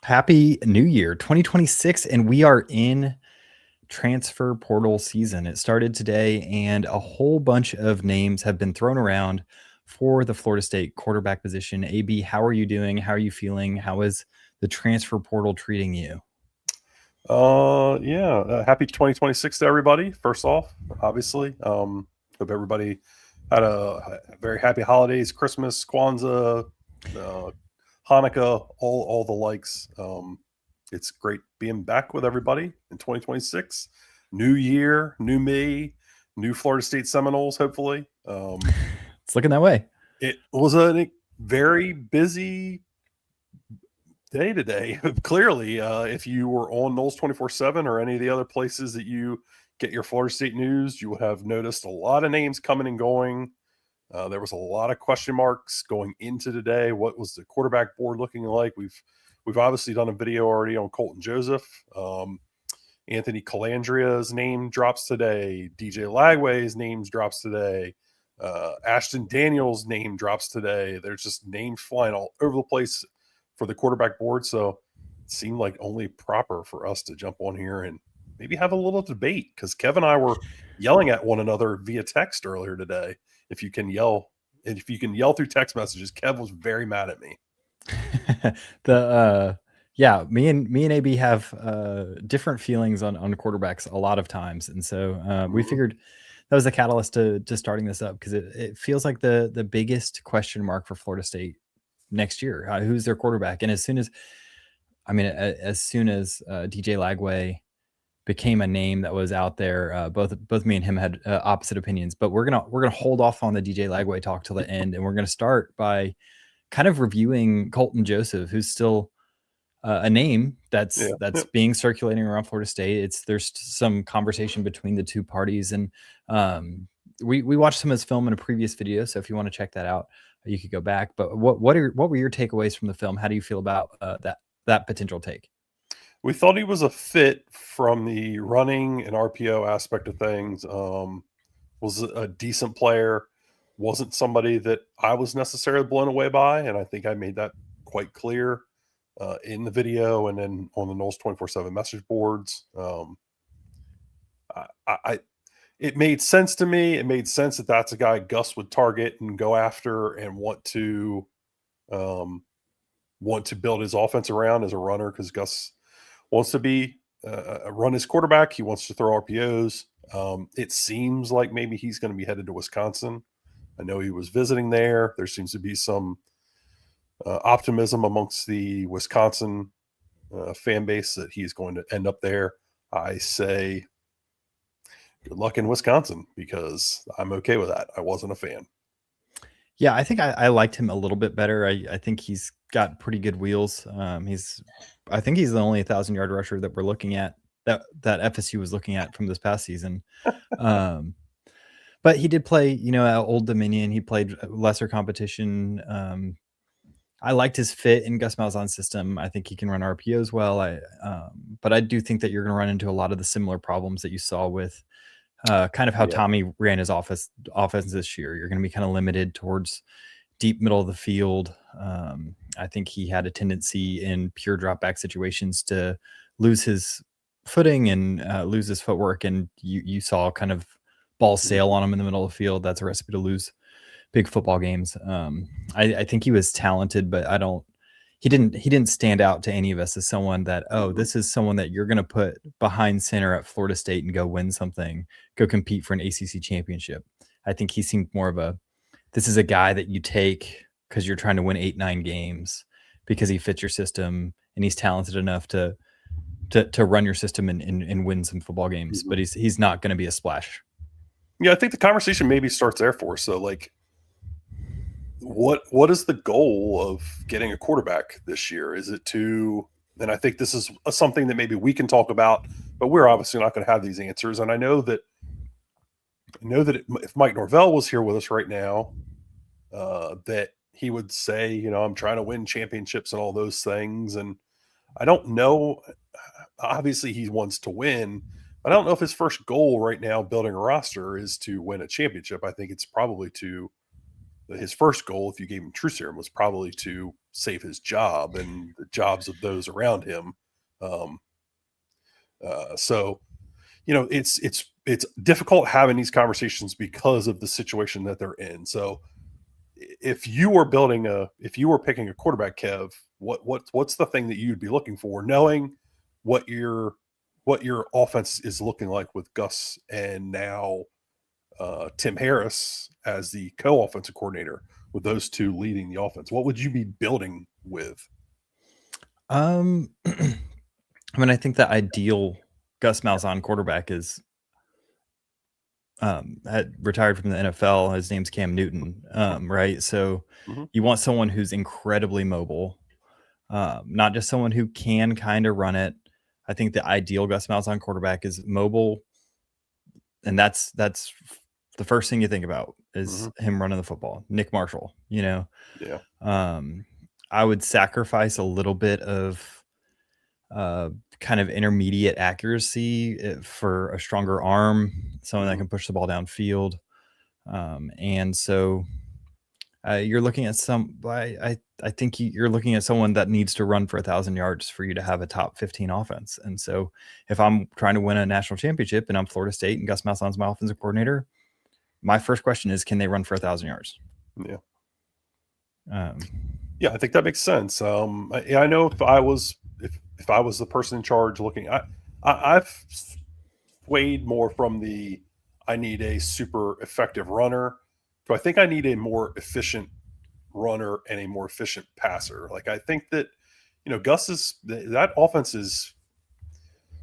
Happy New Year 2026, and we are in transfer portal season. It started today, and a whole bunch of names have been thrown around for the Florida State quarterback position. AB, how are you doing? How are you feeling? How is the transfer portal treating you? Happy 2026 to everybody. First off, obviously, hope everybody had a very happy holidays, Christmas, Kwanzaa, uh, Hanukkah, all the likes. It's great being back with everybody in 2026. New year, new me, new Florida State Seminoles. Hopefully, It's looking that way. it was a very busy day to day. Clearly, if you were on Noles 24/7 or any of the other places that you get your Florida State news, you would have noticed a lot of names coming and going. There was a lot of question marks going into today. What was the quarterback board looking like? We've obviously done a video already on Colton Joseph. Anthony Clandria's name drops today. DJ Lagway's names drops today. Ashton Daniels' name drops today. There's just names flying all over the place for the quarterback board. So it seemed like only proper for us to jump on here and maybe have a little debate, because Kev and I were yelling at one another via text earlier today. If you can yell through text messages, Kev was very mad at me. Me and AB have different feelings on quarterbacks a lot of times, and so we figured that was the catalyst to starting this up, because it feels like the biggest question mark for Florida State next year. Who's their quarterback? And as soon as DJ Lagway became a name that was out there, both me and him had opposite opinions. But we're gonna hold off on the DJ Lagway talk till the end, and we're gonna start by kind of reviewing Colton Joseph, who's still a name that's being circulating around Florida State. There's some conversation between the two parties, and we watched some of his film in a previous video. So if you want to check that out, you could go back. But what were your takeaways from the film? How do you feel about that potential take? We thought he was a fit from the running and RPO aspect of things. Was a decent player. Wasn't somebody that I was necessarily blown away by, and I think I made that quite clear in the video and then on the Noles 24/7 message boards. It made sense to me. It made sense that that's a guy Gus would target and go after and want to build his offense around as a runner, because Gus wants to be run his quarterback. He wants to throw RPOs. It seems like maybe he's going to be headed to Wisconsin. I know he was visiting there. There seems to be some optimism amongst the Wisconsin fan base that he's going to end up there. I say good luck in Wisconsin, because I'm okay with that. I wasn't a fan. Yeah, I think I liked him a little bit better. I think he's got pretty good wheels. I think he's the only 1,000-yard rusher that we're looking at, that FSU was looking at from this past season. But he did play, at Old Dominion. He played lesser competition. I liked his fit in Gus Malzahn's system. I think he can run RPOs well. But I do think that you're going to run into a lot of the similar problems that you saw with kind of how Tommy ran his offense this year. You're going to be kind of limited towards deep middle of the field. I think he had a tendency in pure drop back situations to lose his footing and lose his footwork. And you saw kind of ball sail on him in the middle of the field. That's a recipe to lose big football games. I think he was talented, but he didn't stand out to any of us as someone that, this is someone that you're going to put behind center at Florida State and go win something, go compete for an ACC championship. I think he seemed more of this is a guy that you take because you're trying to win 8-9 games, because he fits your system and he's talented enough to run your system and win some football games. But he's not going to be a splash. Yeah, I think the conversation maybe starts there for us. So, like, what is the goal of getting a quarterback this year? Is it to, and I think this is something that maybe we can talk about, but we're obviously not going to have these answers. And I know that if Mike Norvell was here with us right now, that he would say, I'm trying to win championships and all those things. And I don't know. Obviously, he wants to win. I don't know if his first goal right now, building a roster, is to win a championship. I think it's probably to his first goal, if you gave him true serum, was probably to save his job and the jobs of those around him. So, it's difficult having these conversations because of the situation that they're in. So, if you were picking a quarterback, Kev, what's the thing that you'd be looking for, knowing what your offense is looking like with Gus and now Tim Harris as the co-offensive coordinator, with those two leading the offense? What would you be building with? I mean, I think the ideal Gus Malzahn quarterback is had retired from the NFL. His name's Cam Newton, right? So you want someone who's incredibly mobile, not just someone who can kind of run it. I think the ideal Gus Malzahn quarterback is mobile, and that's the first thing you think about is him running the football. Nick Marshall, Yeah. I would sacrifice a little bit of kind of intermediate accuracy for a stronger arm, someone that can push the ball downfield. And so you're looking at I think you're looking at someone that needs to run for 1,000 yards for you to have a top 15 offense. And so if I'm trying to win a national championship and I'm Florida State and Gus Malzahn's my offensive coordinator, my first question is, can they run for 1,000 yards? Yeah. Yeah, I think that makes sense. I know if I was the person in charge looking, I've swayed more from I need a super effective runner. So I think I need a more efficient runner and a more efficient passer. Like, I think that, that offense is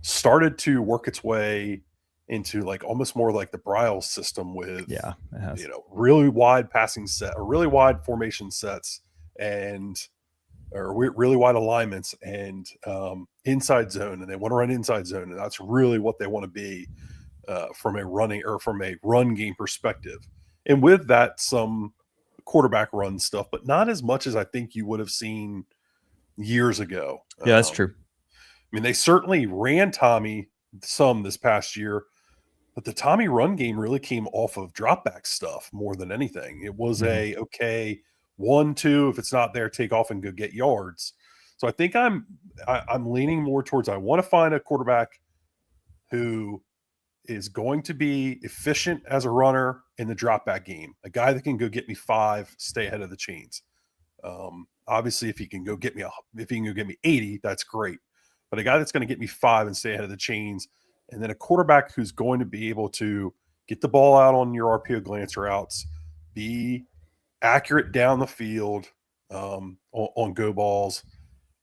started to work its way into like almost more like the Bryles system with, it has. Really wide passing set or really wide formation sets or really wide alignments and inside zone. And they want to run inside zone. And that's really what they want to be from a run game perspective. And with that, some quarterback run stuff, but not as much as I think you would have seen years ago. Yeah, that's true. I mean, they certainly ran Tommy some this past year, but the Tommy run game really came off of drop back stuff more than anything. It was 1-2, if it's not there, take off and go get yards. So I think I'm leaning more towards, I want to find a quarterback who is going to be efficient as a runner in the drop back game, a guy that can go get me 5, stay ahead of the chains. Obviously, if he can go get me 80, that's great. But a guy that's going to get me 5 and stay ahead of the chains, and then a quarterback who's going to be able to get the ball out on your RPO glance routes, be accurate down the field on go balls,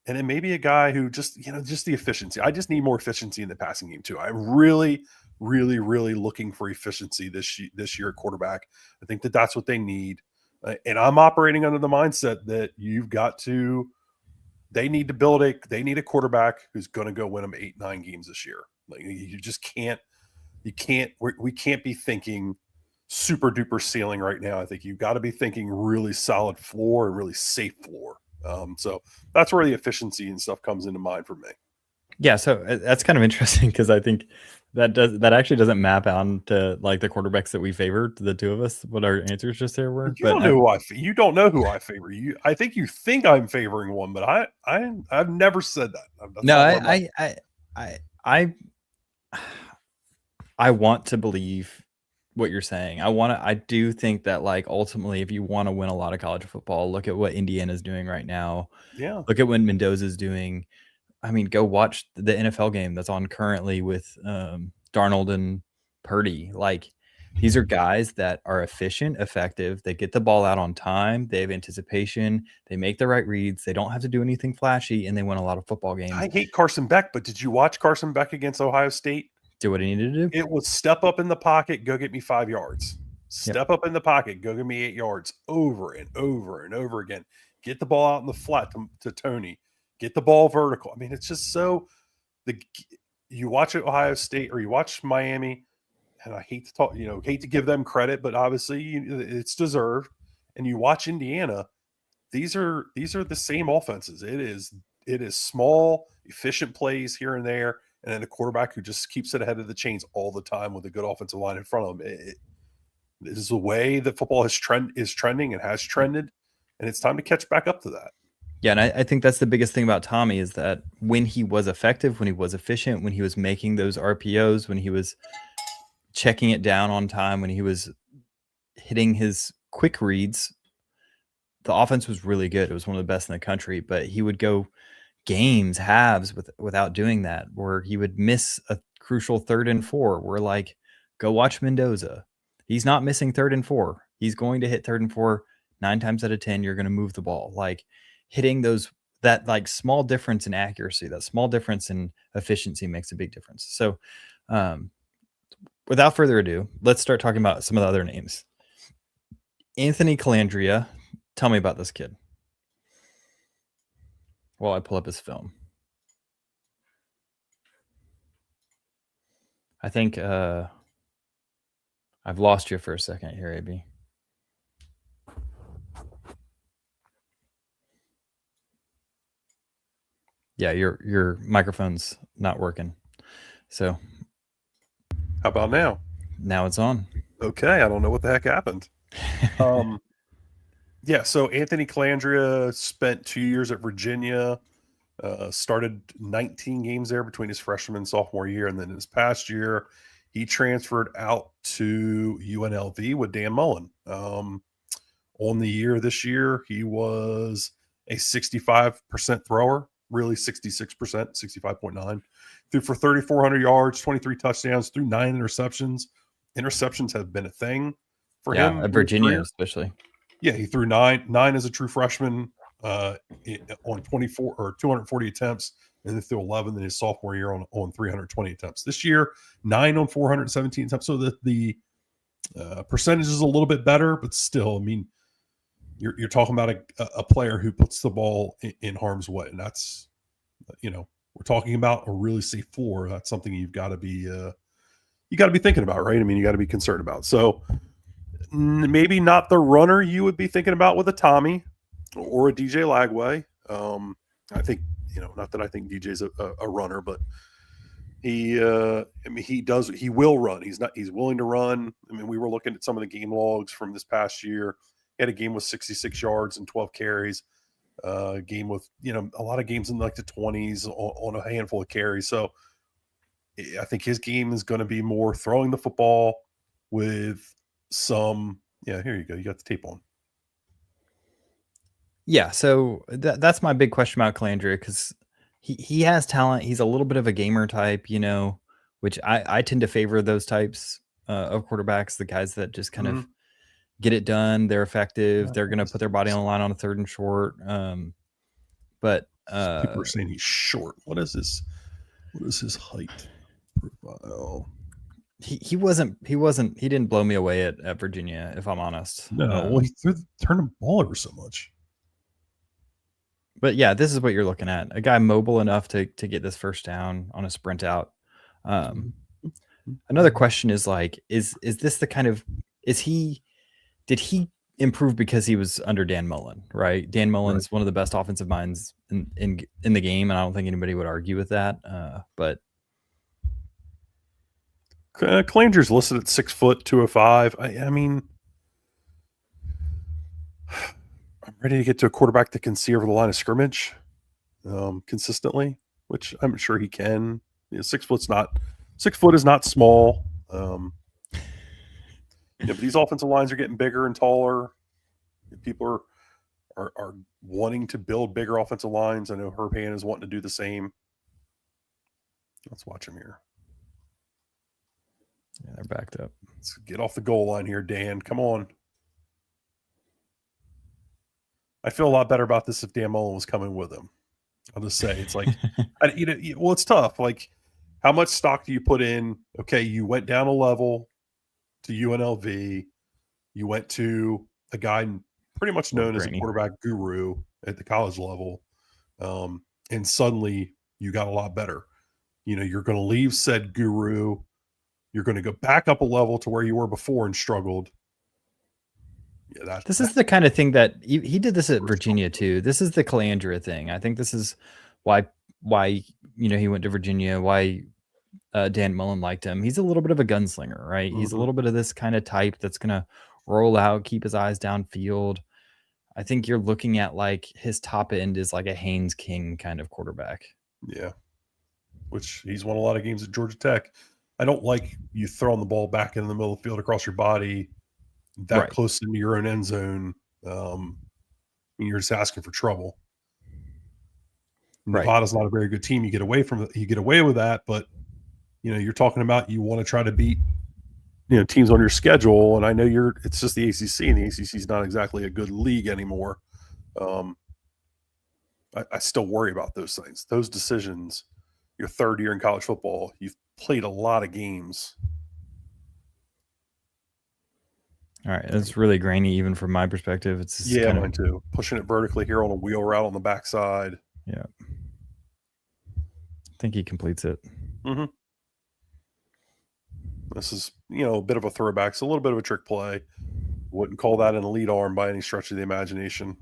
and then maybe a guy who just the efficiency. I just need more efficiency in the passing game too. I'm really, really, really looking for efficiency this year at quarterback. I think that's what they need. And I'm operating under the mindset that they need a quarterback who's going to go win them 8-9 games this year. Like, you just can't, we can't be thinking super duper ceiling right now. I think you've got to be thinking really solid floor and really safe floor. So that's where the efficiency and stuff comes into mind for me. Yeah. So that's kind of interesting because I think that actually doesn't map on to like the quarterbacks that we favored, the two of us, what our answers just there were. You don't know who I favor. I think you think I'm favoring one, but I've never said that. That's no, I want to believe what you're saying. I do think that, like, ultimately, if you want to win a lot of college football, look at what Indiana's doing right now. Yeah. Look at what Mendoza's doing. I mean, go watch the NFL game that's on currently with Darnold and Purdy. Like, these are guys that are efficient, effective. They get the ball out on time. They have anticipation. They make the right reads. They don't have to do anything flashy, and they win a lot of football games. I hate Carson Beck, but did you watch Carson Beck against Ohio State? Do what he needed to do. It was step up in the pocket, go get me 5 yards. Step up in the pocket, go get me 8 yards, over and over and over again. Get the ball out in the flat to Tony. Get the ball vertical. I mean, it's just so you watch Ohio State or you watch Miami, and I hate to give them credit, but obviously it's deserved. And you watch Indiana, these are the same offenses. It is small, efficient plays here and there, and then a quarterback who just keeps it ahead of the chains all the time with a good offensive line in front of him. This is the way that football is trending and has trended, and it's time to catch back up to that. Yeah, and I think that's the biggest thing about Tommy is that when he was effective, when he was efficient, when he was making those RPOs, when he was checking it down on time, when he was hitting his quick reads, the offense was really good. It was one of the best in the country, but he would go games, halves without doing that, where he would miss a crucial 3rd and 4. We're like, go watch Mendoza. He's not missing 3rd and 4. He's going to hit 3rd and 4 9 times out of 10. You're going to move the ball. Like hitting that like small difference in accuracy, that small difference in efficiency makes a big difference. So without further ado, let's start talking about some of the other names. Anthony Clandria. Tell me about this kid while I pull up his film. I think I've lost you for a second here, AB. Yeah, your microphone's not working. So how about now? Now it's on. Okay, I don't know what the heck happened. Yeah, so Anthony Clandria spent 2 years at Virginia, started 19 games there between his freshman and sophomore year, and then this past year he transferred out to UNLV with Dan Mullen. On the year this year, he was a 65% thrower, really 66%, 65.9. Threw for 3,400 yards, 23 touchdowns, threw 9 interceptions. Interceptions have been a thing for him. At Virginia, especially. Yeah, he threw nine as a true freshman on 24 or 240 attempts, and then threw 11 in his sophomore year on 320 attempts. This year, 9 on 417 attempts. So the percentage is a little bit better, but still, I mean, you're talking about a player who puts the ball in harm's way, and that's, we're talking about a really safe floor. That's something you've got to be thinking about, right? I mean, you got to be concerned about. So maybe not the runner you would be thinking about with a Tommy or a DJ Lagway. I think, not that I think DJ's a runner, but he will run. He's willing to run. I mean, we were looking at some of the game logs from this past year. He had a game with 66 yards and 12 carries, game with, a lot of games in like the 20s on a handful of carries. So I think his game is going to be more throwing the football with some, here you go. You got the tape on. Yeah. So that's my big question about Clandria, because he has talent. He's a little bit of a gamer type, which I tend to favor those types of quarterbacks, the guys that just kind of get it done. They're effective. They're going to put their body on the line on a 3rd and short. But people are saying he's short. What is his height profile? He didn't blow me away at Virginia, if I'm honest. No, he turned the ball over so much. But yeah, this is what you're looking at. A guy mobile enough to get this first down on a sprint out. Another question is like, is this the kind of, did he improve because he was under Dan Mullen, right? Dan Mullen's one of the best offensive minds in the game, and I don't think anybody would argue with that. But Clandria's listed at 6 foot 205. I mean, I'm ready to get to a quarterback that can see over the line of scrimmage consistently, which I'm sure he can. 6 foot is not small. But these offensive lines are getting bigger and taller. People are wanting to build bigger offensive lines. I know Herb Hand is wanting to do the same. Let's watch him here. Yeah, they're backed up. Let's get off the goal line here, Dan. Come on. I feel a lot better about this if Dan Mullen was coming with him. I'll just say it's like, it's tough. Like, how much stock do you put in? Okay, you went down a level to UNLV. You went to a guy pretty much known as a quarterback guru at the college level, and suddenly you got a lot better. You're going to leave said guru. You're going to go back up a level to where you were before and struggled. Yeah, this is the kind of thing that he did this at Virginia too. This is the Clandria thing. I think this is why he went to Virginia, why Dan Mullen liked him. He's a little bit of a gunslinger, right? He's a Mhm. little bit of this kind of type that's going to roll out, keep his eyes downfield. I think you're looking at like his top end is like a Haynes King kind of quarterback. Yeah, which he's won a lot of games at Georgia Tech. I don't like you throwing the ball back in the middle of the field across your body that Right. close into your own end zone. You're just asking for trouble. Right. Nevada's not a very good team. You get away with that, but you're talking about you want to try to beat teams on your schedule, and I know it's just the ACC, and the ACC is not exactly a good league anymore. I still worry about those things, those decisions. Your third year in college football, you've played a lot of games. All right. It's really grainy, even from my perspective. It's just kind mine too. Pushing it vertically here on a wheel route on the backside. Yeah. I think he completes it. Mm-hmm. This is, a bit of a throwback. It's a little bit of a trick play. Wouldn't call that an elite arm by any stretch of the imagination.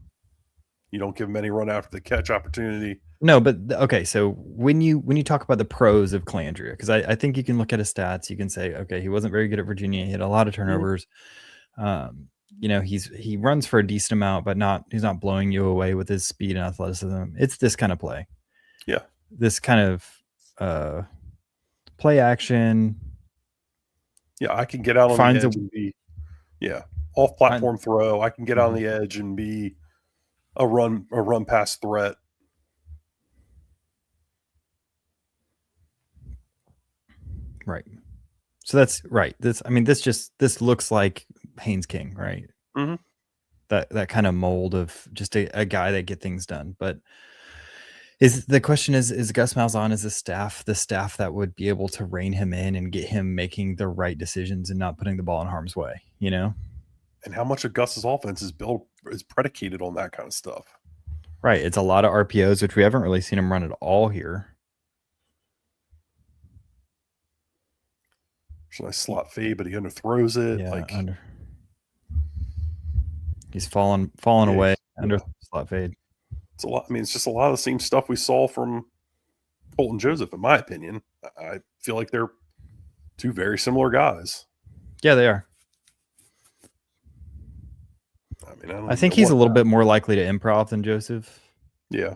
You don't give him any run after the catch opportunity. No, but okay. So when you talk about the pros of Clandria, because I think you can look at his stats, you can say, okay, he wasn't very good at Virginia. He had a lot of turnovers. He runs for a decent amount, but he's not blowing you away with his speed and athleticism. It's this kind of play. Yeah. This kind of play action. Yeah, I can get out on the edge and be off platform throw. I can get out on the edge and be a run pass threat. Right. So that's right. This looks like Haynes King, right? Mm-hmm. That kind of mold of just a guy that get things done. But is Gus Malzahn is the staff that would be able to rein him in and get him making the right decisions and not putting the ball in harm's way, And how much of Gus's offense is predicated on that kind of stuff. Right. It's a lot of RPOs, which we haven't really seen him run at all here. It's a nice slot fade, but he underthrows it. Yeah, he's fallen away under slot fade. It's a lot. I mean, it's just a lot of the same stuff we saw from Colton Joseph, in my opinion. I feel like they're two very similar guys. Yeah, they are. I think he's a little bit more likely to improv than Joseph. Yeah.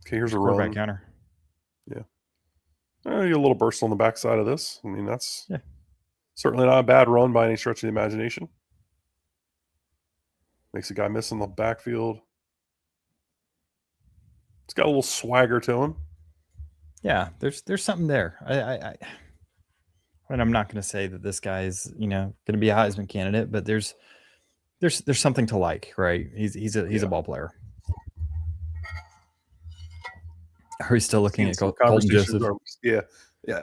Okay, here's a quarterback counter. Yeah. A little burst on the backside of this. I mean, that's certainly not a bad run by any stretch of the imagination. Makes a guy miss in the backfield. It's got a little swagger to him. Yeah, there's something there. And I'm not going to say that this guy's going to be a Heisman candidate, but there's something to like, right? He's a ball player. Are we still looking at Colton Joseph? Yeah,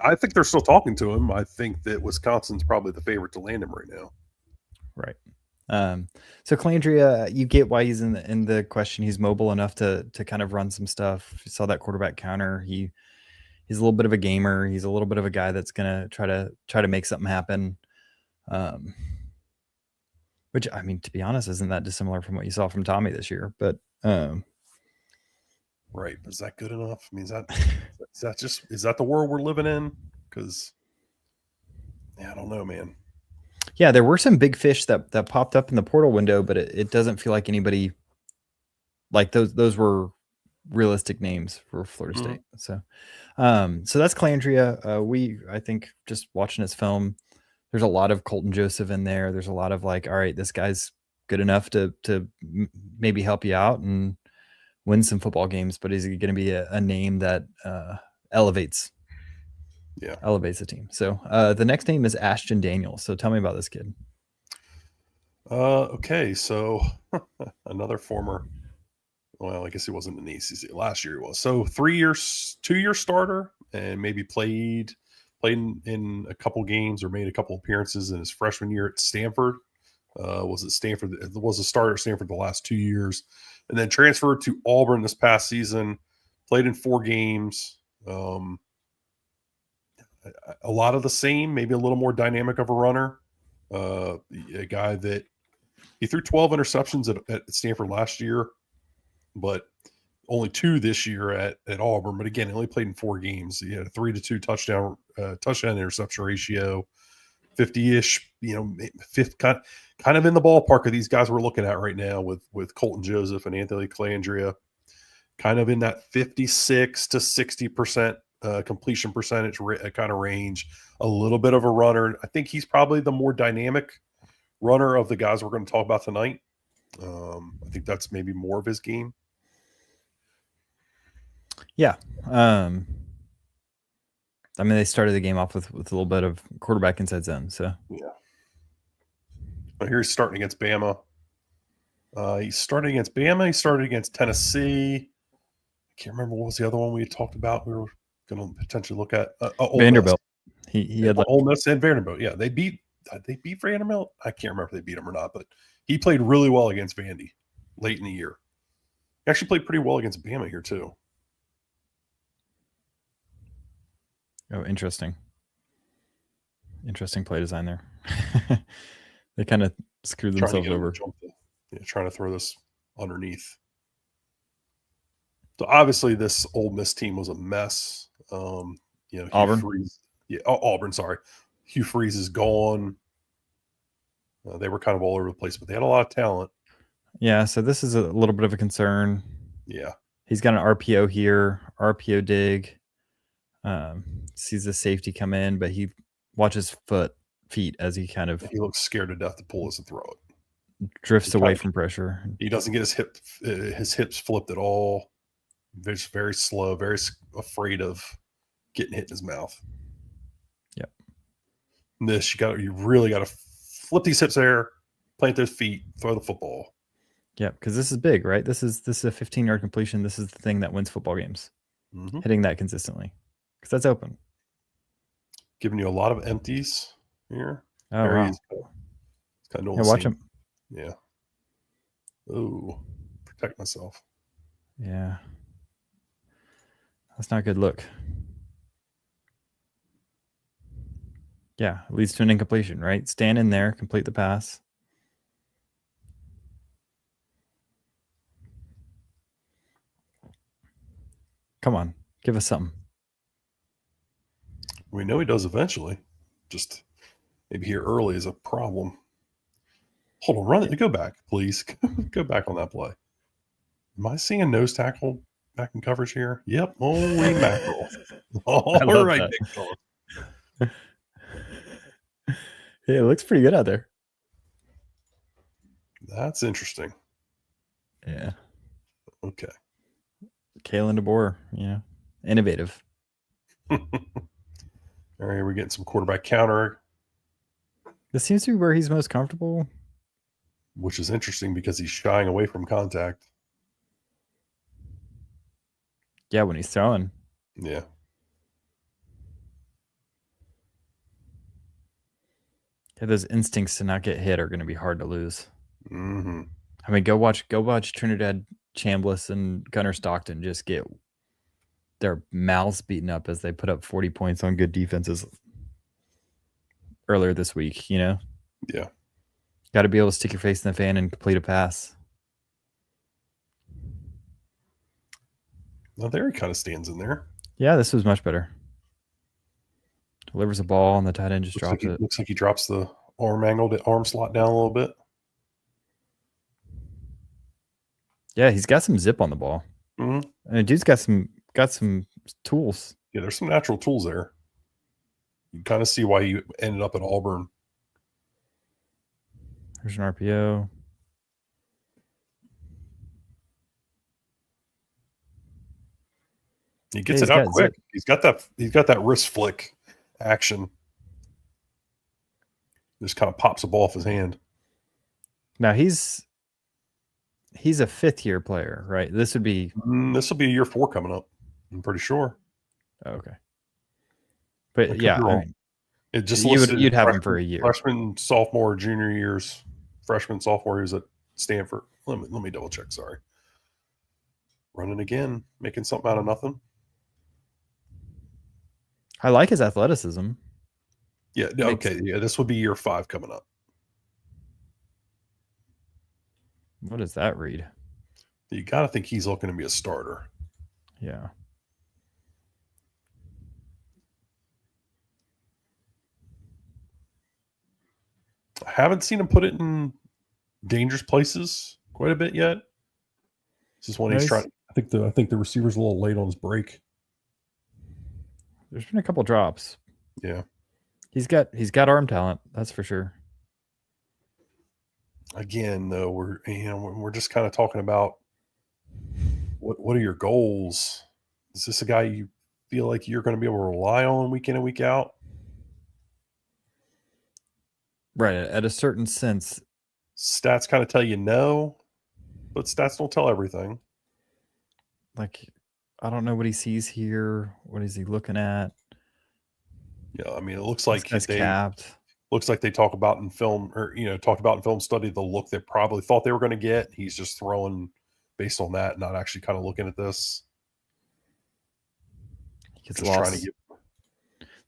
I think they're still talking to him. I think that Wisconsin's probably the favorite to land him right now. Right. So Clandria, you get why he's in the question. He's mobile enough to kind of run some stuff. You saw that quarterback counter. He's a little bit of a gamer. He's a little bit of a guy that's gonna try to make something happen. Which, I mean, to be honest, isn't that dissimilar from what you saw from Tommy this year. But right, is that good enough? I mean, is that the world we're living in? Because I don't know, man. Yeah, there were some big fish that popped up in the portal window, but it doesn't feel like anybody like those were realistic names for Florida State. So that's Clandria. I think just watching his film, there's a lot of Colton Joseph in there. There's a lot of like, all right, this guy's good enough to maybe help you out and win some football games, but is he going to be a name that elevates the team? So the next name is Ashton Daniels. So tell me about this kid. Okay, so another former. Well, I guess he wasn't in the ACC last year. He was. So 2-year starter, and maybe played in a couple games or made a couple appearances in his freshman year at Stanford. Was at Stanford. Was a starter at Stanford the last 2 years, and then transferred to Auburn this past season. Played in 4 games. A lot of the same, maybe a little more dynamic of a runner. A guy that he threw 12 interceptions at Stanford last year, but only 2 this year at Auburn, but again, he only played in 4 games. He had a 3-2 touchdown interception ratio, 50-ish, fifth kind of in the ballpark of these guys we're looking at right now with Colton Joseph and Anthony Clandria, kind of in that 56 to 60% completion percentage kind of range. A little bit of a runner. I think he's probably the more dynamic runner of the guys we're going to talk about tonight. I think that's maybe more of his game. Yeah. I mean, they started the game off with a little bit of quarterback inside zone. So yeah. But here he's starting against Bama. He's starting against Bama. He started against Tennessee. I can't remember what was the other one we talked about. We were going to potentially look at Vanderbilt. He had Ole Miss and Vanderbilt. Yeah, they beat Vanderbilt. I can't remember if they beat him or not, but he played really well against Vandy late in the year. He actually played pretty well against Bama here too. Oh, interesting. Interesting play design there. They kind of screwed themselves over. Trying to throw this underneath. So obviously this Ole Miss team was a mess. Auburn. Auburn, sorry. Hugh Freeze is gone. They were kind of all over the place, but they had a lot of talent. Yeah, so this is a little bit of a concern. Yeah. He's got an RPO here, RPO dig. Sees the safety come in, but he watches feet as he kind of... He looks scared to death to pull this and throw it. Drifts away from pressure. He doesn't get his hips flipped at all. Just very slow, very afraid of getting hit in his mouth. Yep. You really got to flip these hips there, plant those feet, throw the football. Yeah, because this is big, right? This is a 15-yard completion. This is the thing that wins football games. Mm-hmm. Hitting that consistently, because that's open. Giving you a lot of empties here. Oh, wow. It's kind of watch him. Yeah. Oh, protect myself. Yeah. That's not a good look. Yeah, it leads to an incompletion, right? Stand in there, complete the pass. Come on, give us something. We know he does eventually. Just maybe here early is a problem. Hold on, run it. Go back, please. Go back on that play. Am I seeing a nose tackle back in coverage here? Yep. Holy mackerel. All right, big fella. Yeah, it looks pretty good out there. That's interesting. Yeah. Okay. Kalen DeBoer, innovative. All right, we're getting some quarterback counter. This seems to be where he's most comfortable. Which is interesting because he's shying away from contact. Yeah, when he's throwing. Yeah. Yeah, those instincts to not get hit are going to be hard to lose. Mm-hmm. I mean, go watch Trinidad Chambliss and Gunnar Stockton just get their mouths beaten up as they put up 40 points on good defenses earlier this week, Yeah. Got to be able to stick your face in the fan and complete a pass. Well, there he kind of stands in there. Yeah, this was much better. Delivers a ball and the tight end just drops it. Looks like he drops the arm slot down a little bit. Yeah, he's got some zip on the ball. Mm-hmm. And dude's got some tools. Yeah, there's some natural tools there. You kind of see why he ended up at Auburn. There's an RPO. He gets it out quick. Zip. He's got that wrist flick action. Just kind of pops the ball off his hand. Now he's a fifth-year player, right? This will be year 4 coming up. I'm pretty sure. Oh, okay. But yeah, it just you'd have him for a year. Freshman, sophomore, junior years. Freshman, sophomore years at Stanford. Let me double check. Sorry. Running again, making something out of nothing. I like his athleticism. Yeah. Okay. Yeah. This would be year 5 coming up. What does that read? You got to think he's looking to be a starter. Yeah. I haven't seen him put it in dangerous places quite a bit yet. This is when he's trying. I think the receiver's a little late on his break. There's been a couple drops. Yeah. He's got arm talent, that's for sure. Again, though, we're just kind of talking about what are your goals? Is this a guy you feel like you're going to be able to rely on week in and week out? Right. At a certain sense, stats kind of tell you no, but stats don't tell everything. Like, I don't know what he sees here. What is he looking at? Yeah, I mean, it looks like capped. Looks like they talked about in film study the look they probably thought they were going to get. He's just throwing based on that, not actually kind of looking at this. He gets lost.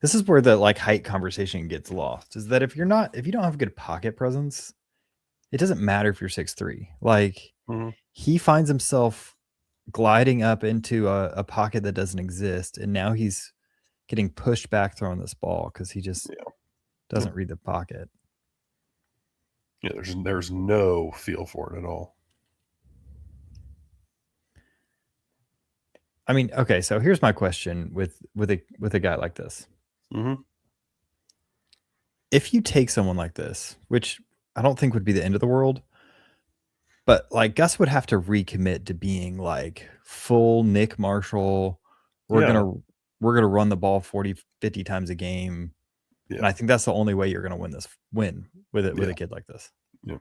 This is where the height conversation gets lost. Is that if you don't have good pocket presence, it doesn't matter if you're 6'3". He finds himself gliding up into a pocket that doesn't exist, and now he's getting pushed back throwing this ball because he just doesn't read the pocket. Yeah, there's no feel for it at all. I mean, okay, so here's my question with a guy like this. If you take someone like this, which I don't think would be the end of the world, but Gus would have to recommit to being full Nick Marshall. We're gonna run the ball 40, 50 times a game. Yeah. And I think that's the only way you're gonna win with a kid like this. Yeah.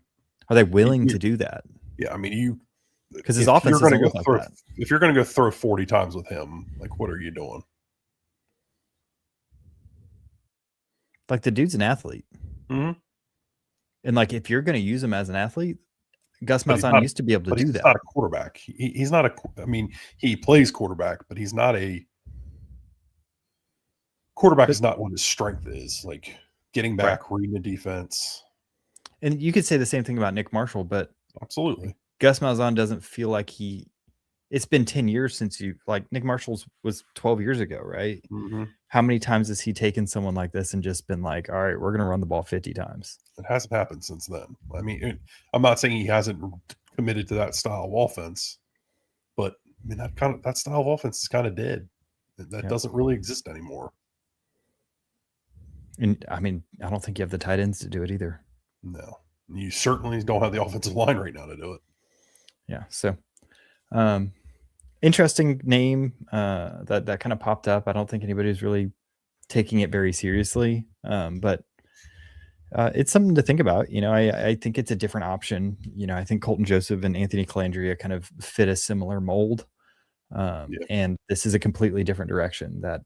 Are they willing to do that? Yeah, I mean, because his offense is if you're going to go throw 40 times with him, what are you doing? The dude's an athlete. And if you're going to use him as an athlete, Gus Malzahn used to be able to do that. He's not a quarterback. He's not he plays quarterback, but he's not a quarterback. Is not what his strength is. Getting back, reading the defense. And you could say the same thing about Nick Marshall, but absolutely. Gus Malzahn doesn't feel like it's been 10 years since Nick Marshall's was 12 years ago, right? How many times has he taken someone like this and just been all right, we're going to run the ball 50 times? It hasn't happened since then. I mean, I'm not saying he hasn't committed to that style of offense, but I mean, that style of offense is kind of dead. That doesn't really exist anymore. And I mean, I don't think you have the tight ends to do it either. No, you certainly don't have the offensive line right now to do it. Yeah. So, interesting name that kind of popped up. I don't think anybody's really taking it very seriously, but it's something to think about. I think it's a different option. I think Colton Joseph and Anthony Clandria kind of fit a similar mold, and this is a completely different direction. That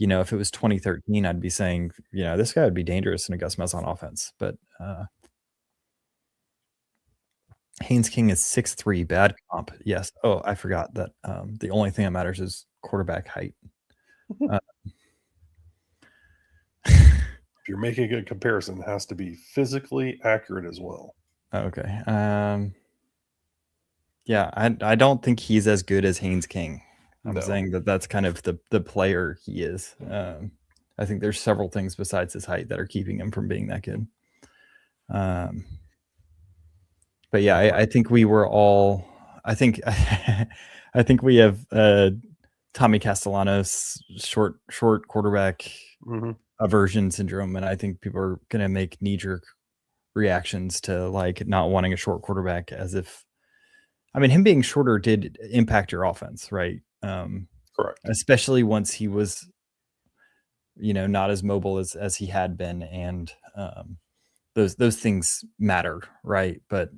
if it was 2013, I'd be saying this guy would be dangerous in a Gus Malzahn offense, but Haynes King is 6'3", bad comp. Yes. Oh, I forgot that the only thing that matters is quarterback height. If you're making a good comparison, it has to be physically accurate as well. Okay. Yeah, I don't think he's as good as Haynes King. I'm saying that's kind of the player he is. I think there's several things besides his height that are keeping him from being that good. But yeah, I think we were all. I think we have Tommy Castellanos short quarterback aversion syndrome, and I think people are going to make knee-jerk reactions to not wanting a short quarterback, as if, I mean, him being shorter did impact your offense, right? Correct. Especially once he was, not as mobile as he had been, and those things matter, right? But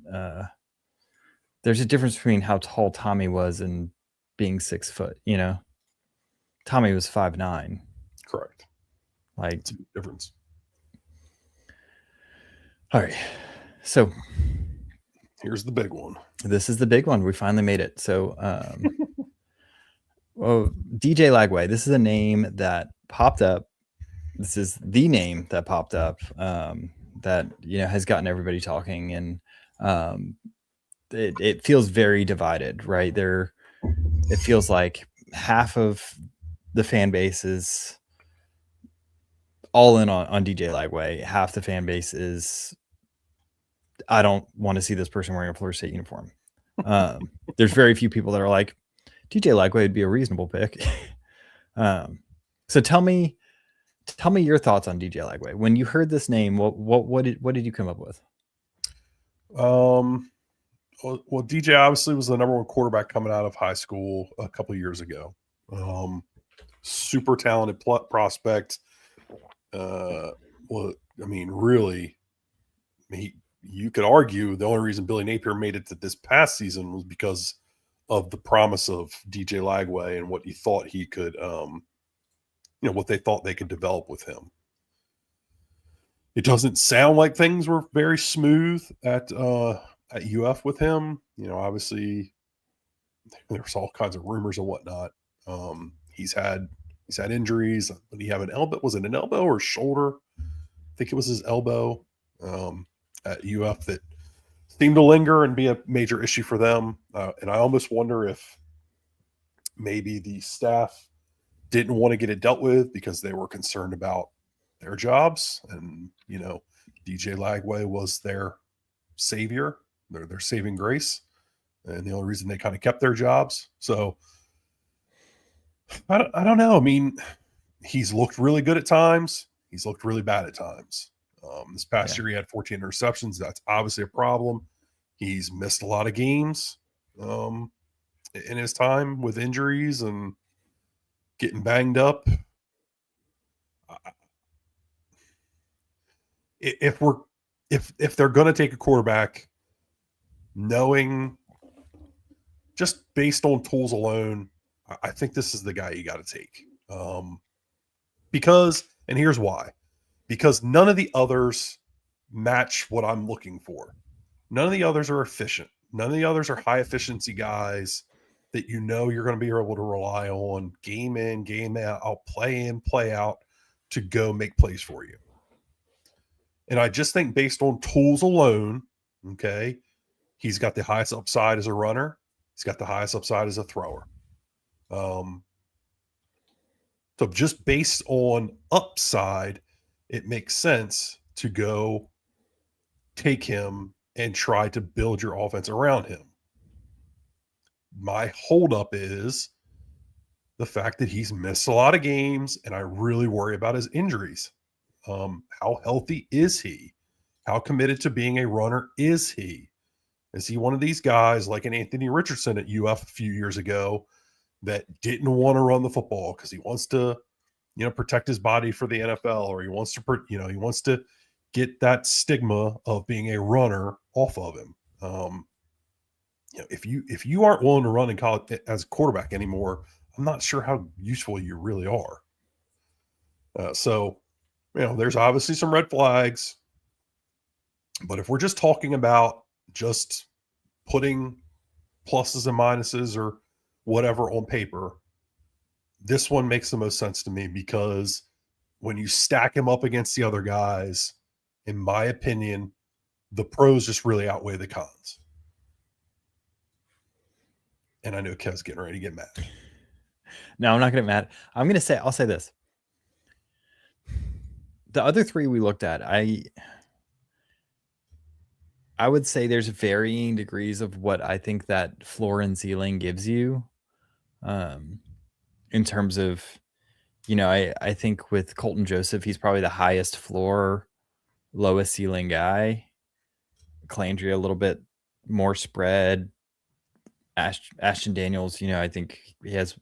there's a difference between how tall Tommy was and being 6 foot. Tommy was 5'9". Correct. It's a big difference. All right, so here's the big one. This is the big one. We finally made it. So, DJ Lagway. This is a name that popped up. This is the name that popped up that has gotten everybody talking, and it feels very divided, right? It feels like half of the fan base is all in on DJ Lagway. Half the fan base is, I don't want to see this person wearing a Florida State uniform. There's very few people that are like, DJ Lagway would be a reasonable pick. So tell me your thoughts on DJ Lagway. When you heard this name, what did you come up with? Well, DJ obviously was the number one quarterback coming out of high school a couple of years ago. Super talented prospect. Well, I mean, really, you could argue the only reason Billy Napier made it to this past season was because of the promise of DJ Lagway and what he thought he could, what they thought they could develop with him. It doesn't sound like things were very smooth at UF with him. Obviously there's all kinds of rumors and whatnot. He's had injuries. Did he have an elbow? Was it an elbow or shoulder? I think it was his elbow at UF that seemed to linger and be a major issue for them. And I almost wonder if maybe the staff didn't want to get it dealt with because they were concerned about their jobs. And, DJ Lagway was their savior, their saving grace. And the only reason they kind of kept their jobs. So I don't know. I mean, he's looked really good at times. He's looked really bad at times. This past year, he had 14 interceptions. That's obviously a problem. He's missed a lot of games in his time with injuries and getting banged up. If they're going to take a quarterback, knowing just based on tools alone, I think this is the guy you got to take. Because, and here's why, because none of the others match what I'm looking for. None of the others are efficient. None of the others are high efficiency guys that you're going to be able to rely on game in, game out, play in, play out to go make plays for you. And I just think based on tools alone, okay, he's got the highest upside as a runner. He's got the highest upside as a thrower. So just based on upside, it makes sense to go take him and try to build your offense around him. My holdup is the fact that he's missed a lot of games, and I really worry about his injuries. How healthy is he? How committed to being a runner is he? Is he one of these guys like an Anthony Richardson at UF a few years ago that didn't want to run the football because he wants to, protect his body for the NFL, or he wants to get that stigma of being a runner off of him. If you aren't willing to run in college as a quarterback anymore, I'm not sure how useful you really are. So there's obviously some red flags, but if we're just talking about just putting pluses and minuses or whatever on paper, this one makes the most sense to me, because when you stack him up against the other guys, in my opinion, the pros just really outweigh the cons. And I know Kev's getting ready to get mad. No, I'm not going to get mad. I'll say this. The other three we looked at, I would say there's varying degrees of what I think that floor and ceiling gives you. In terms of, I think with Colton Joseph, he's probably the highest floor, lowest ceiling guy. Clandria, a little bit more spread. Ashton Daniels, I think it's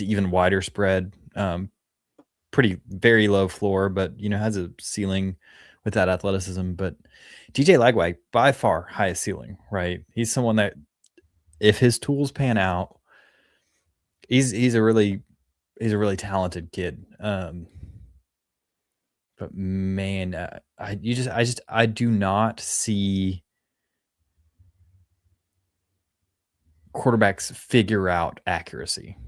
even wider spread. Pretty very low floor, but has a ceiling with that athleticism. But DJ Lagway, by far highest ceiling, right? He's someone that, if his tools pan out, he's a really talented kid. But man, I do not see quarterbacks figure out accuracy.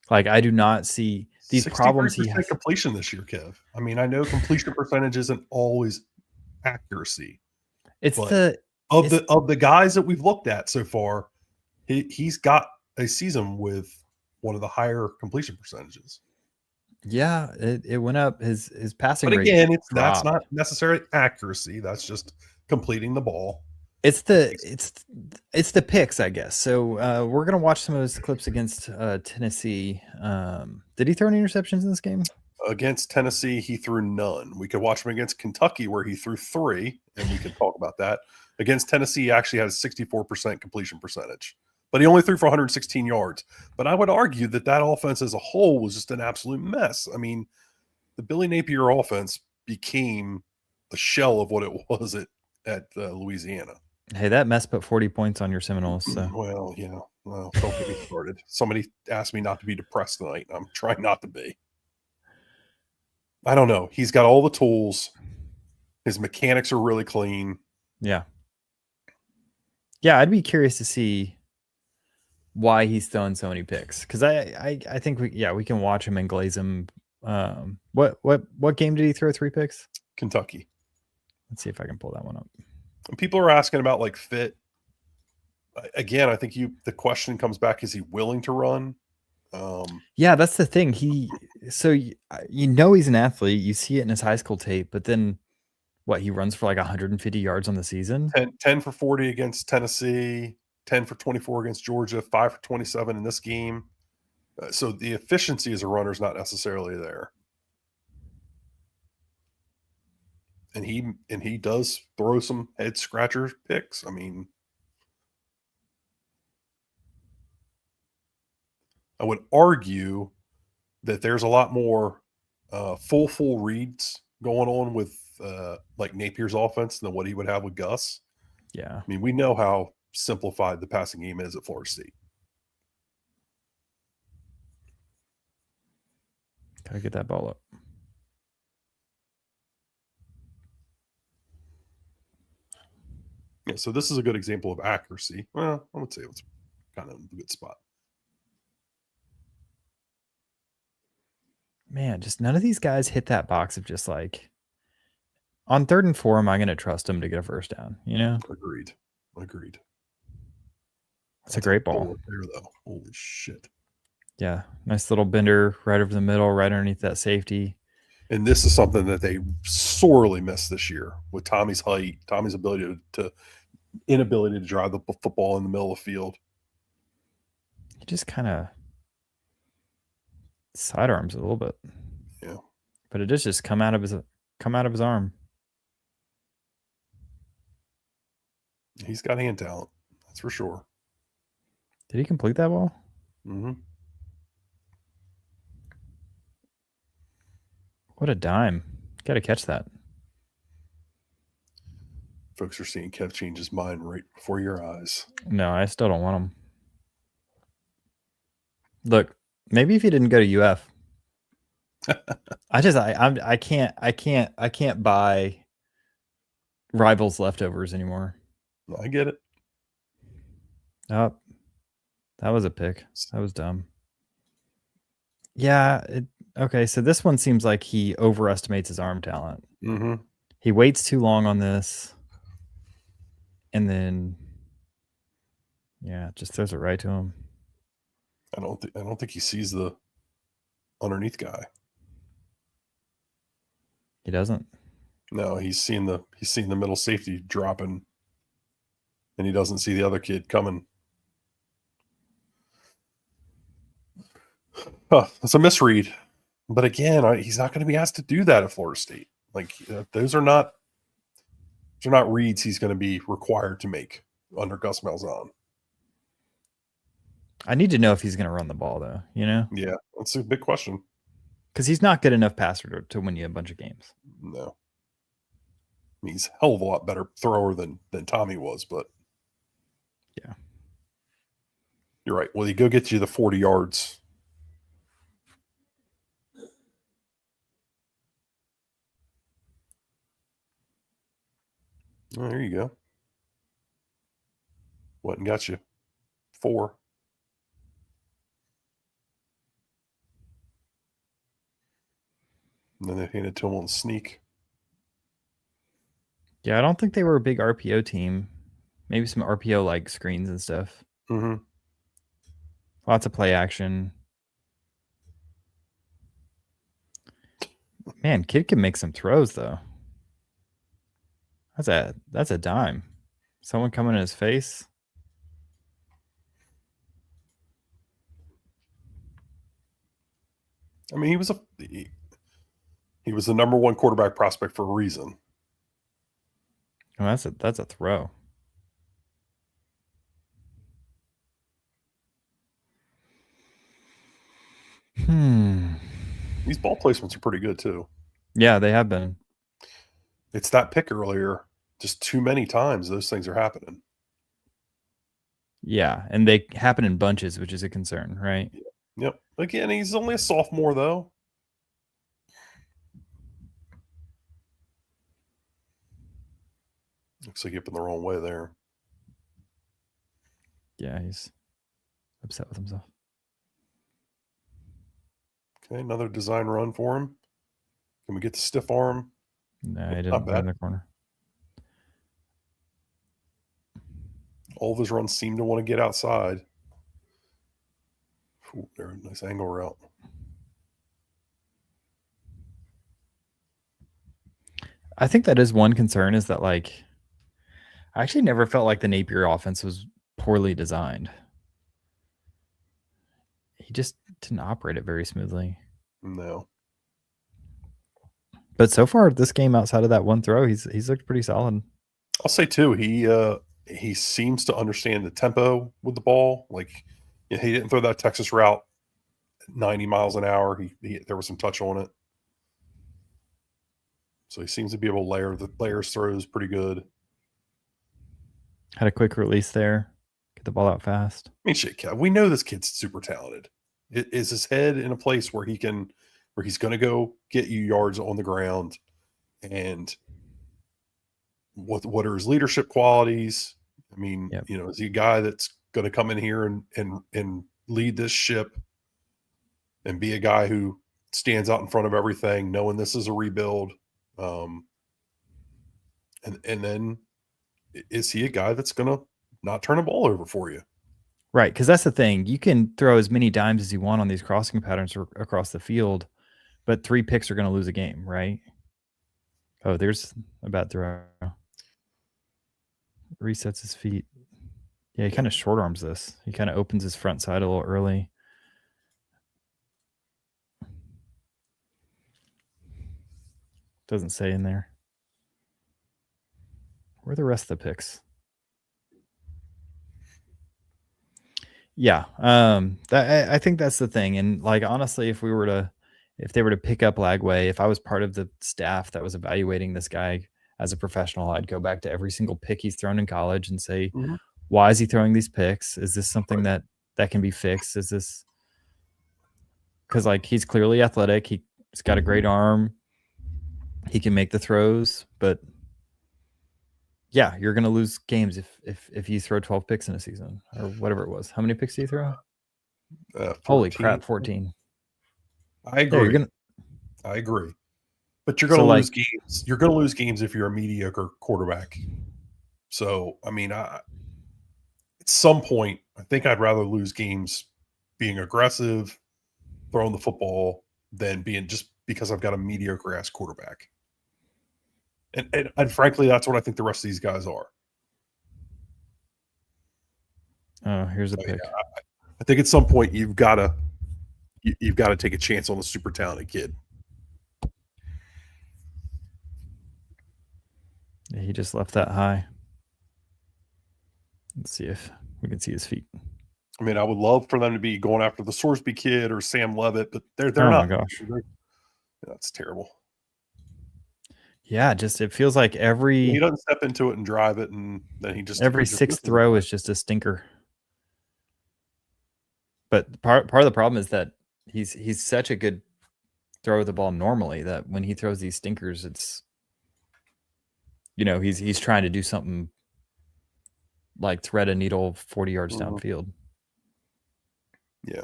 Like, I do not see these problems he has. Completion this year, Kev. I mean, I know completion percentage isn't always accuracy. It's of the guys that we've looked at so far, he's got a season with one of the higher completion percentages. Yeah, it went up. His passing But rate again, that's dropped. not necessarily accuracy. That's just completing the ball. It's the picks, I guess. So we're gonna watch some of his clips against Tennessee. Did he throw any interceptions in this game? Against Tennessee, he threw none. We could watch him against Kentucky, where he threw 3, and we could talk about that. Against Tennessee, he actually had a 64% completion percentage, but he only threw for 116 yards. But I would argue that offense as a whole was just an absolute mess. I mean, the Billy Napier offense became a shell of what it was at Louisiana. Hey, that mess put 40 points on your Seminoles. So. Well, don't get me started. Somebody asked me not to be depressed tonight. I'm trying not to be. I don't know. He's got all the tools. His mechanics are really clean. Yeah. Yeah, I'd be curious to see why he's throwing so many picks. Because I think we can watch him and glaze him. What game did he throw 3 picks? Kentucky. Let's see if I can pull that one up. And people are asking about like fit. Again, I think the question comes back: is he willing to run? Yeah, that's the thing. He's an athlete. You see it in his high school tape, but then he runs for like 150 yards on the season. 10 for 40 against Tennessee, 10 for 24 against Georgia, 5 for 27 in this game. So the efficiency as a runner is not necessarily there. And he does throw some head scratcher picks. I mean, I would argue that there's a lot more full reads going on with like Napier's offense than what he would have with Gus. Yeah. I mean, we know how simplified the passing game is at Florida State. Gotta get that ball up. Yeah, so this is a good example of accuracy. Well, I would say it's kind of a good spot. Man, just none of these guys hit that box of just like on 3rd and 4. Am I going to trust him to get a first down? Agreed. That's a great ball there, though. Holy shit! Yeah, nice little bender right over the middle, right underneath that safety. And this is something that they sorely missed this year with Tommy's height, Tommy's inability to drive the football in the middle of the field. He just kind of sidearms a little bit. Yeah. But it does just come out of his arm. He's got hand talent. That's for sure. Did he complete that ball? Mm-hmm. What a dime. Got to catch that. Folks are seeing Kev change his mind right before your eyes. No, I still don't want him. Look, maybe if he didn't go to UF. I can't buy Rivals leftovers anymore. I get it. Oh, that was a pick. That was dumb. Yeah. Okay. So this one seems like he overestimates his arm talent. Mm-hmm. He waits too long on this. And then, yeah, just throws it right to him. I don't think he sees the underneath guy. He doesn't. No, he's seen the middle safety dropping, and he doesn't see the other kid coming. That's a misread. But again, he's not going to be asked to do that at Florida State. Like those are not reads he's going to be required to make under Gus Malzahn. I need to know if he's going to run the ball, though. Yeah, that's a big question. Because he's not good enough passer to win you a bunch of games. No. He's a hell of a lot better thrower than Tommy was, but yeah. You're right. Will he go get you the 40 yards? Oh, there you go. What and got you? 4. And then they handed it to him on the sneak. Yeah, I don't think they were a big RPO team. Maybe some RPO like screens and stuff. Mm-hmm. Lots of play action. Man, kid can make some throws though. That's a dime. Someone coming in his face. I mean, he was the number one quarterback prospect for a reason. Oh, that's a throw. These ball placements are pretty good too. Yeah, they have been. It's that pick earlier, just too many times those things are happening. Yeah, and they happen in bunches, which is a concern, right? Yep. Again, he's only a sophomore though. Looks like he up in the wrong way there. Yeah, he's upset with himself. Okay, another design run for him. Can we get the stiff arm? No, he Not didn't bad. in the corner. All of his runs seem to want to get outside. Ooh, they're a nice angle route. I think that is one concern is that like I actually never felt like the Napier offense was poorly designed. He just didn't operate it very smoothly. No. But so far this game outside of that one throw, he's looked pretty solid. I'll say too, he seems to understand the tempo with the ball. Like he didn't throw that Texas route 90 miles an hour. There was some touch on it. So he seems to be able to layer the layers throws pretty good. Had a quick release there. Get the ball out fast. I mean, shit, Kev, we know this kid's super talented. Is his head in a place where he's going to go get you yards on the ground? And what are his leadership qualities? I mean, Yep. Is he a guy that's going to come in here and lead this ship and be a guy who stands out in front of everything, knowing this is a rebuild? And then is he a guy that's going to not turn a ball over for you? Right, because that's the thing. You can throw as many dimes as you want on these crossing patterns across the field, but 3 picks are going to lose a game, right? Oh, there's a bad throw. Resets his feet. Yeah, he kind of short arms this. He kind of opens his front side a little early. Doesn't say in there. Where are the rest of the picks? Yeah, I think that's the thing. And like honestly, if they were to pick up Lagway, if I was part of the staff that was evaluating this guy as a professional, I'd go back to every single pick he's thrown in college and say, why is he throwing these picks? Is this something that can be fixed? Is this because like he's clearly athletic, he's got a great arm, he can make the throws, but yeah, you're going to lose games if you throw 12 picks in a season or whatever it was. How many picks do you throw? 14. Holy crap, 14. I agree. Yeah, I agree. But you're going to lose games. You're going to lose games if you're a mediocre quarterback. So, I mean, at some point, I think I'd rather lose games being aggressive, throwing the football, than being just because I've got a mediocre ass quarterback. And frankly, that's what I think the rest of these guys are. Oh, here's a pick. Yeah, I think at some point you've got to take a chance on the super talented kid. Yeah, he just left that high. Let's see if we can see his feet. I mean, I would love for them to be going after the Sorsby kid or Sam Levitt, but they're oh not. My gosh, that's terrible. Yeah, just it feels like he doesn't step into it and drive it, and then he just every sixth throw is just a stinker. But part of the problem is that he's such a good throw of the ball normally that when he throws these stinkers, it's he's trying to do something like thread a needle 40 yards downfield. Yeah.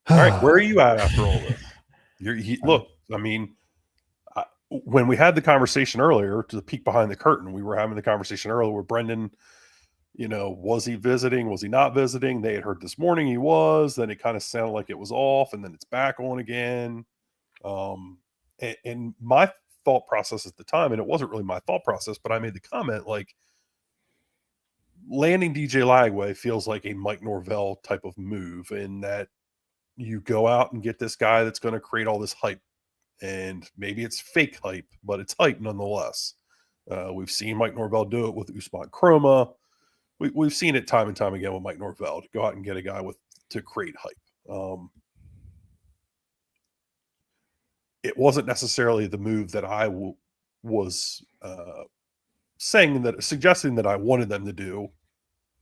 All right, where are you at after all this? Look, I mean, when we had the conversation earlier, to the peek behind the curtain, we were having the conversation earlier with Brendan. Was he visiting? Was he not visiting? They had heard this morning he was. Then it kind of sounded like it was off, and then it's back on again. And my thought process at the time, and it wasn't really my thought process, but I made the comment like, landing DJ Lagway feels like a Mike Norvell type of move, in that you go out and get this guy that's going to create all this hype, and maybe it's fake hype, but it's hype nonetheless. We've seen Mike Norvell do it with Usman Chroma. We've seen it time and time again with Mike Norvell, to go out and get a guy to create hype. It wasn't necessarily the move that I was suggesting that I wanted them to do.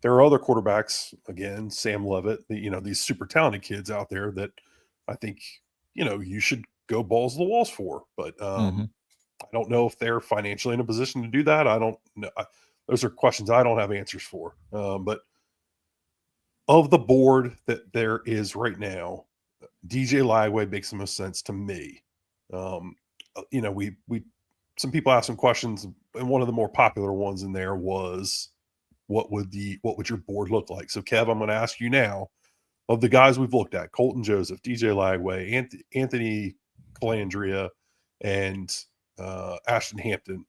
There are other quarterbacks, again, Sam Levitt, these super talented kids out there that I think, you should go balls to the walls for. But I don't know if they're financially in a position to do that. I don't know. Those are questions I don't have answers for. But of the board that there is right now, DJ Lagway makes the most sense to me. Some people asked some questions, and one of the more popular ones in there was, what would your board look like? So Kev, I'm going to ask you now, of the guys we've looked at, Colton Joseph, DJ Lagway, Anthony Clandria, and Ashton Hampton,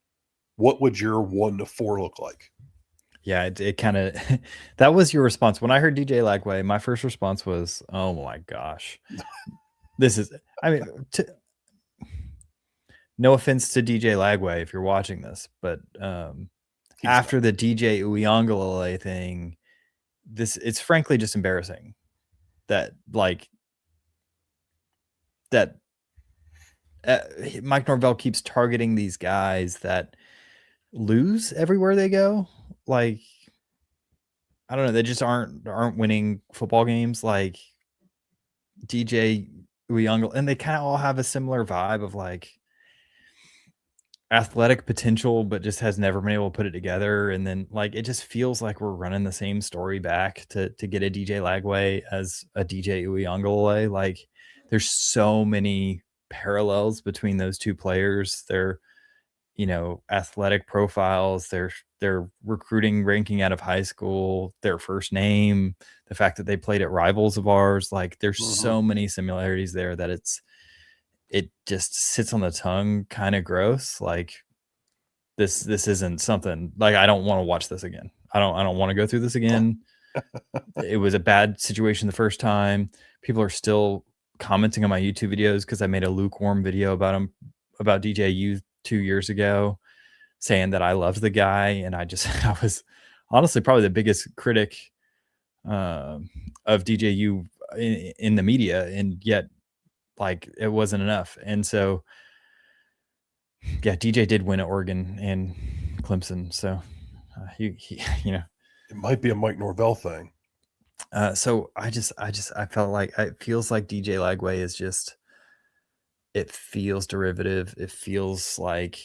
what would your 1 to 4 look like? Yeah, it kind of that was your response when I heard DJ Lagway. My first response was, "Oh my gosh, this is." I mean, no offense to DJ Lagway if you're watching this, but after the DJ Uyunglele thing, it's frankly just embarrassing that Mike Norvell keeps targeting these guys that lose everywhere they go. Like, I don't know, they just aren't winning football games like DJ Uyunglele, and they kind of all have a similar vibe of like athletic potential, but just has never been able to put it together. And then like it just feels like we're running the same story back to get a DJ Lagway as a DJ Uyunglele. Like, there's so many parallels between those two players. Their athletic profiles, their recruiting ranking out of high school, their first name, the fact that they played at rivals of ours. Like, there's so many similarities there that it just sits on the tongue, kind of gross. Like, this isn't something, like, I don't want to watch this again. I don't want to go through this again. It was a bad situation the first time. People are still commenting on my YouTube videos because I made a lukewarm video about DJU 2 years ago, saying that I loved the guy, and I was honestly probably the biggest critic of DJU in the media, and yet like it wasn't enough. And so yeah, DJ did win at Oregon and Clemson, so he it might be a Mike Norvell thing. So I felt like it feels like DJ Lagway is just, it feels derivative. It feels like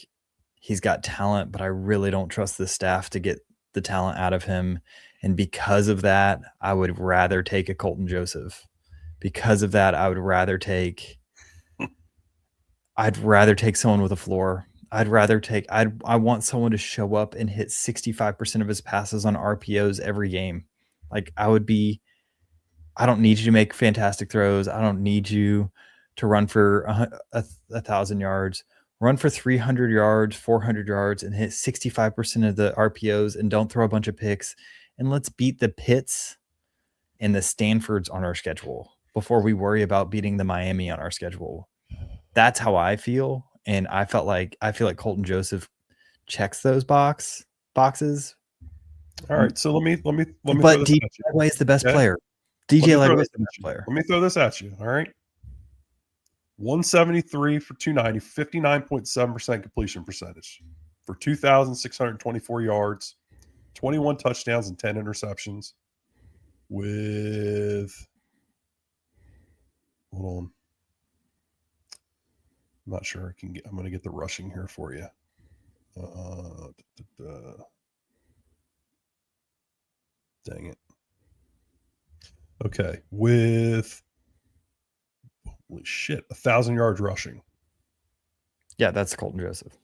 he's got talent, but I really don't trust the staff to get the talent out of him. And because of that, I would rather take a Colton Joseph. Because of that, I'd rather take someone with a floor. I want someone to show up and hit 65% of his passes on RPOs every game. Like, I don't need you to make fantastic throws. I don't need you to run for 1,000 yards. Run for 300 yards, 400 yards, and hit 65% of the RPOs, and don't throw a bunch of picks. And let's beat the Pitts and the Stanfords on our schedule before we worry about beating the Miami on our schedule. That's how I feel. And I feel like Colton Joseph checks those boxes. All right. So let me. But DJ Lagway is the best player. DJ Lagway is the best player. Let me throw this at you. All right. 173 for 290, 59.7% completion percentage for 2,624 yards, 21 touchdowns and 10 interceptions. Hold on. I'm not sure I'm going to get the rushing here for you. Dang it. Okay. With, holy shit, 1,000 yards rushing. Yeah, that's Colton Joseph.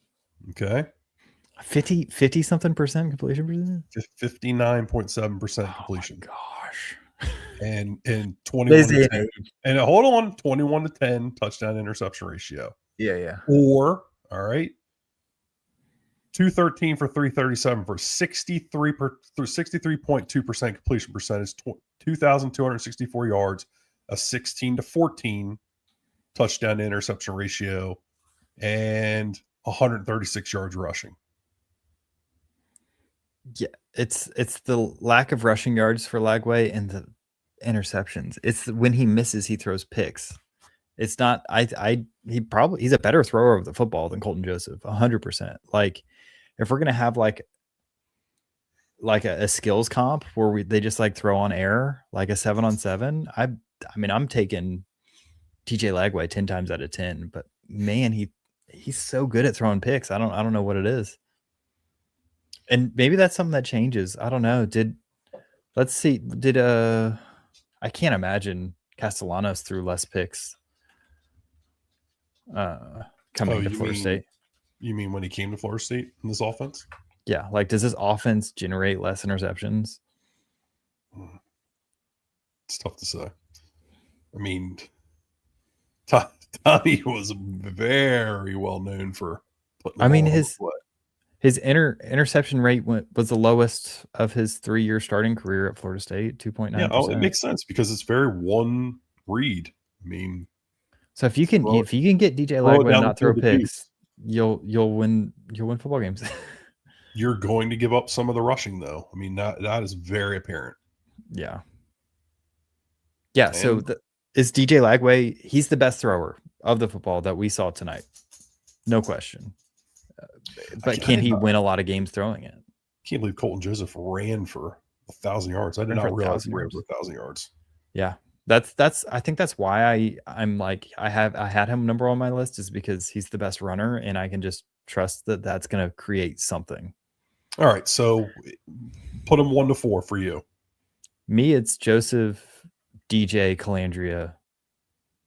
Okay. 50 something percent completion percentage. 59.7% Oh completion. my gosh. And 21 Busy to 10. And hold on, 21 to 10 touchdown interception ratio. Yeah. Or, all right, 213 for 337 for 63.2% completion percentage, 2,264 yards, a 16 to 14 touchdown to interception ratio, and 136 yards rushing. Yeah, it's the lack of rushing yards for Lagway and the interceptions. It's when he misses, he throws picks. It's not. He's a better thrower of the football than Colton Joseph, 100%. Like, if we're gonna have like a skills comp where they just like throw on air like a 7-on-7, I mean I'm taking TJ Lagway 10 times out of 10. But man, he's so good at throwing picks. I don't know what it is. And maybe that's something that changes. I don't know. Let's see. I can't imagine Castellanos threw less picks coming to Florida State. You mean when he came to Florida State in this offense? Yeah. Like, does this offense generate less interceptions? It's tough to say. I mean, Tommy was very well known for putting the ball his interception rate was the lowest of his 3-year starting career at Florida State, 2.9%. Yeah, it makes sense because it's very one read. I mean, so if you can get DJ Lagway to not throw picks, you'll win football games. You're going to give up some of the rushing, though. I mean, that is very apparent. Yeah. Yeah. So is DJ Lagway? He's the best thrower of the football that we saw tonight, no question. But can he win a lot of games throwing it? Can't believe Colton Joseph ran for 1,000 yards. I did not realize he ran for 1,000 yards. Yeah, that's. I think that's why I'm like I had him number on my list, is because he's the best runner, and I can just trust that that's going to create something. All right, so put him 1 to 4 for you. Me, it's Joseph, DJ, Clandria,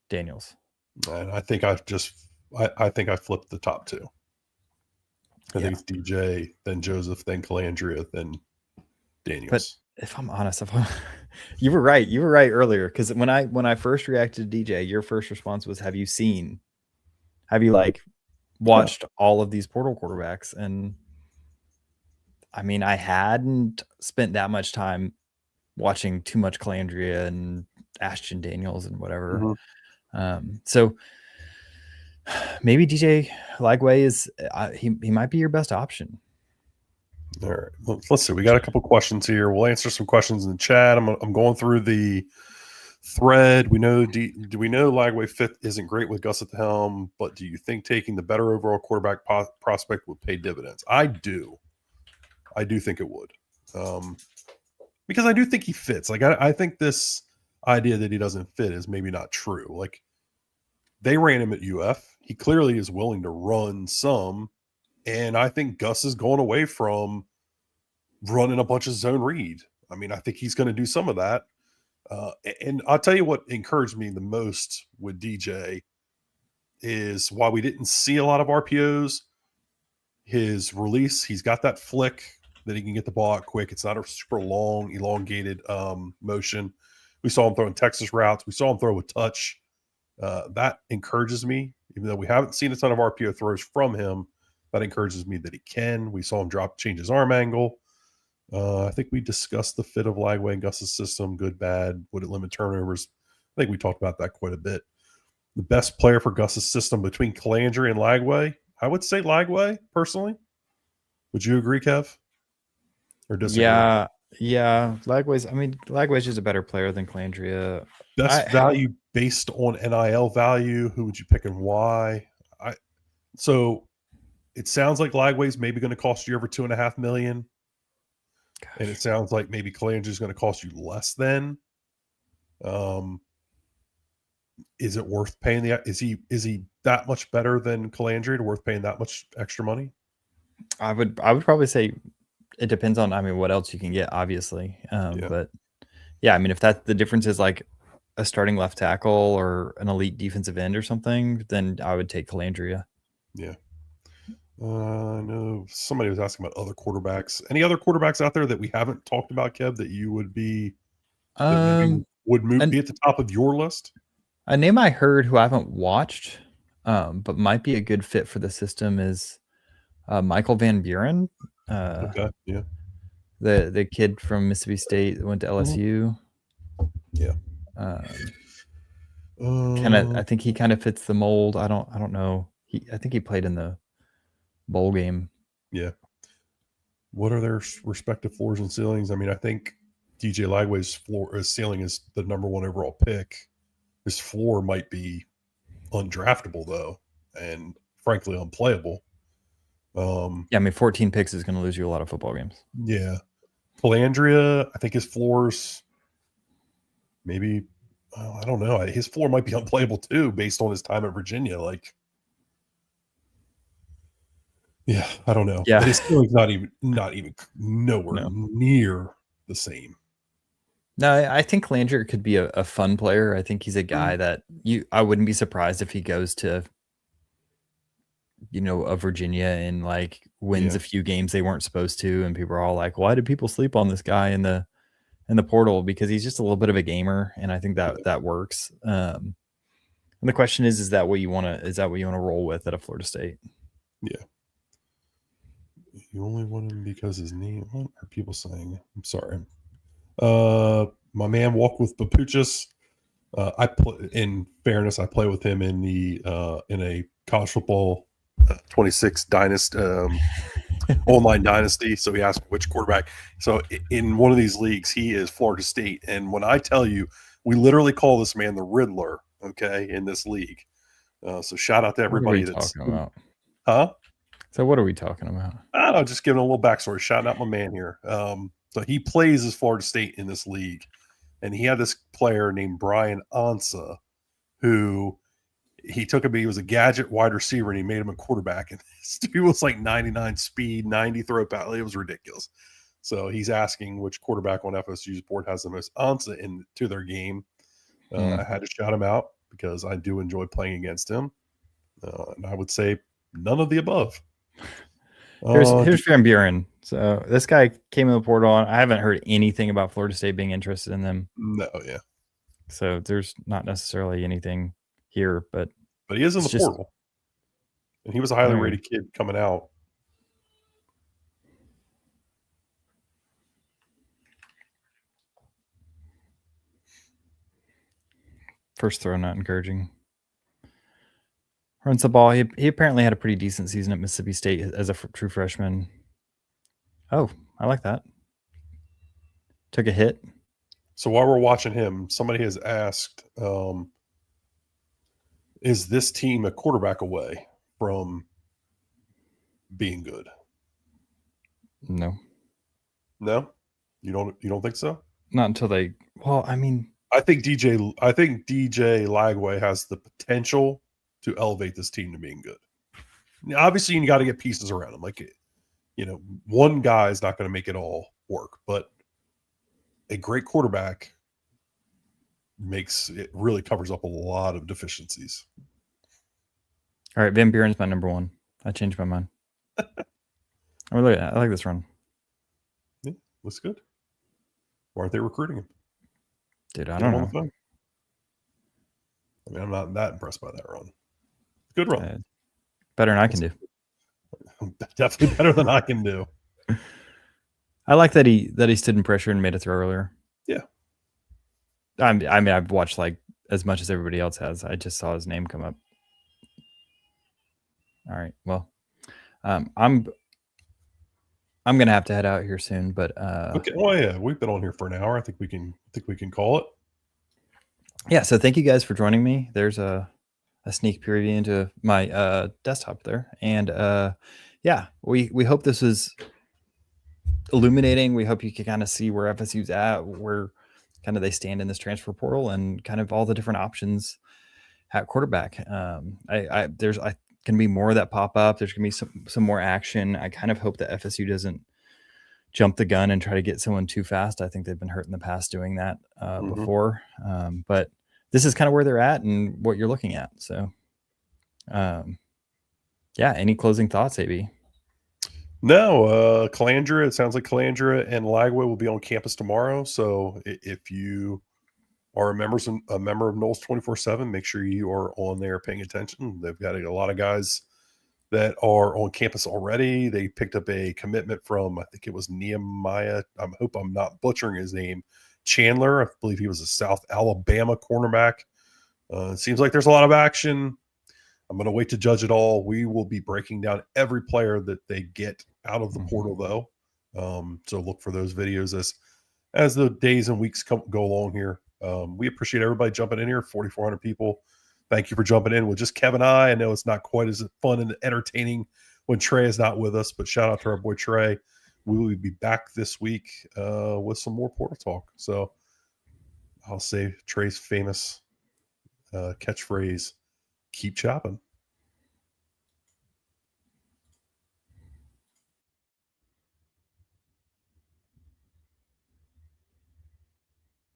Daniels. And I think I flipped the top 2. I think it's DJ, then Joseph, then Clandria, then Daniels. But if I'm honest, you were right. You were right earlier, because when I first reacted to DJ, your first response was, "Have you like watched all of these portal quarterbacks?" And I mean, I hadn't spent that much time watching too much Clandria and Ashton Daniels and whatever. Mm-hmm. So maybe DJ Lagway is he might be your best option. All right, let's see. We got a couple questions here. We'll answer some questions in the chat. I'm going through the thread. Do we know Lagway fit isn't great with Gus at the helm, but do you think taking the better overall quarterback prospect would pay dividends? I do think it would, because I do think he fits. Like, I think this idea that he doesn't fit is maybe not true. Like, they ran him at UF. He clearly is willing to run some, and I think Gus is going away from running a bunch of zone read. I mean, I think he's going to do some of that. And I'll tell you what encouraged me the most with DJ is, while we didn't see a lot of RPOs, his release, he's got that flick that he can get the ball out quick. It's not a super long, elongated motion. We saw him throwing Texas routes. We saw him throw a touch. That encourages me, even though we haven't seen a ton of RPO throws from him. That encourages me that he can. We saw him change his arm angle. I think we discussed the fit of Lagway and Gus's system, good, bad. Would it limit turnovers? I think we talked about that quite a bit. The best player for Gus's system between Clandria and Lagway, I would say Lagway, personally. Would you agree, Kev? Or disagree? Yeah. Lagway's just a better player than Clandria. Best value based on NIL value. Who would you pick and why? So it sounds like Lagway's maybe going to cost you over $2.5 million. Gosh. And it sounds like maybe Clandria's going to cost you less than. Is it worth paying is he that much better than Clandria to worth paying that much extra money? I would probably say it depends on, what else you can get, obviously. But yeah, if the difference is like a starting left tackle or an elite defensive end or something, then I would take Clandria. Yeah. I know somebody was asking about other quarterbacks. Any other quarterbacks out there that we haven't talked about, Kev, that you would be that maybe would be at the top of your list? A name I heard who I haven't watched, but might be a good fit for the system is Michael Van Buren. Okay. Yeah. The kid from Mississippi State that went to LSU. Yeah. I think he kind of fits the mold. I don't know. I think he played in the bowl game. Yeah. What are their respective floors and ceilings? I mean, I think DJ Lagway's ceiling is the number 1 overall pick. His floor might be undraftable though, and frankly unplayable. Yeah, I mean, 14 picks is going to lose you a lot of football games. Yeah. Clandria, I think his floor's maybe, I don't know. His floor might be unplayable too, based on his time at Virginia. Like, yeah, I don't know. Yeah, But his ceiling's not even nowhere near the same. No, I think Clandria could be a fun player. I think he's a guy that I wouldn't be surprised if he goes to, a Virginia and like wins a few games they weren't supposed to, and people are all like, "Why did people sleep on this guy in the portal?" Because he's just a little bit of a gamer, and I think that works. And the question is that what you want to? Is that what you want to roll with at a Florida State? Yeah. You only want him because his name. What are people saying? I'm sorry. My man walk with Papuchas. In fairness, I play with him in a college football 26 dynasty online dynasty. So he asked which quarterback. So in one of these leagues, he is Florida State. And when I tell you, we literally call this man the Riddler. Okay, in this league. So shout out to everybody that's talking about. Huh? So what are we talking about? I don't know, just giving a little backstory, shouting out my man here. So he plays as Florida State in this league, and he had this player named Brian Ansa, who he took him. He was a gadget wide receiver, and he made him a quarterback. And this dude was like 99 speed, 90 throw pass. It was ridiculous. So he's asking which quarterback on FSU's board has the most Ansa into their game. I had to shout him out because I do enjoy playing against him, and I would say none of the above. Here's Van Buren. So this guy came in the portal. I haven't heard anything about Florida State being interested in them. No, yeah. So there's not necessarily anything here, but he is in the portal, and he was a highly rated kid coming out. First throw not encouraging. Runs the ball. He apparently had a pretty decent season at Mississippi State as a true freshman. Oh, I like that. Took a hit. So while we're watching him, somebody has asked, is this team a quarterback away from being good? No. No? You don't think so? Not until they I think DJ Lagway has the potential to elevate this team to being good. Now, obviously, you got to get pieces around him. Like, one guy is not going to make it all work, but a great quarterback really covers up a lot of deficiencies. All right, Van Buren's my number 1. I changed my mind. I like this run. Yeah, looks good. Why aren't they recruiting him? Dude, I don't know. I mean, I'm not that impressed by that run. Good run. Better than I can do. Definitely better than I can do. I like that he stood in pressure and made a throw earlier. Yeah. I mean, I've watched like as much as everybody else has. I just saw his name come up. All right. Well, I'm gonna have to head out here soon, but okay. Well, yeah, we've been on here for an hour. I think we can call it. Yeah. So thank you guys for joining me. There's a sneak preview into my desktop there, and yeah, we hope this was illuminating. We hope you can kind of see where FSU's at, where kind of they stand in this transfer portal, and kind of all the different options at quarterback. There's going to be more that pop up. There's going to be some more action. I kind of hope that FSU doesn't jump the gun and try to get someone too fast. I think they've been hurt in the past doing that before. But this is kind of where they're at and what you're looking at. So, yeah, Yeah. Any closing thoughts, AB? No, Clandria. It sounds like Clandria and Lagway will be on campus tomorrow. So if you are a member of Noles 24/7, make sure you are on there paying attention. They've got a lot of guys that are on campus already. They picked up a commitment from, I think it was Nehemiah. I hope I'm not butchering his name. Chandler. I believe he was a South Alabama cornerback. It seems like there's a lot of action. I'm going to wait to judge it all. We will be breaking down every player that they get out of the portal, though. So look for those videos as the days and weeks go along here. We appreciate everybody jumping in here. 4,400 people. Thank you for jumping in with just Kevin and I. I know it's not quite as fun and entertaining when Trey is not with us, but shout out to our boy Trey. We will be back this week with some more portal talk. So I'll say Trey's famous catchphrase, keep chopping.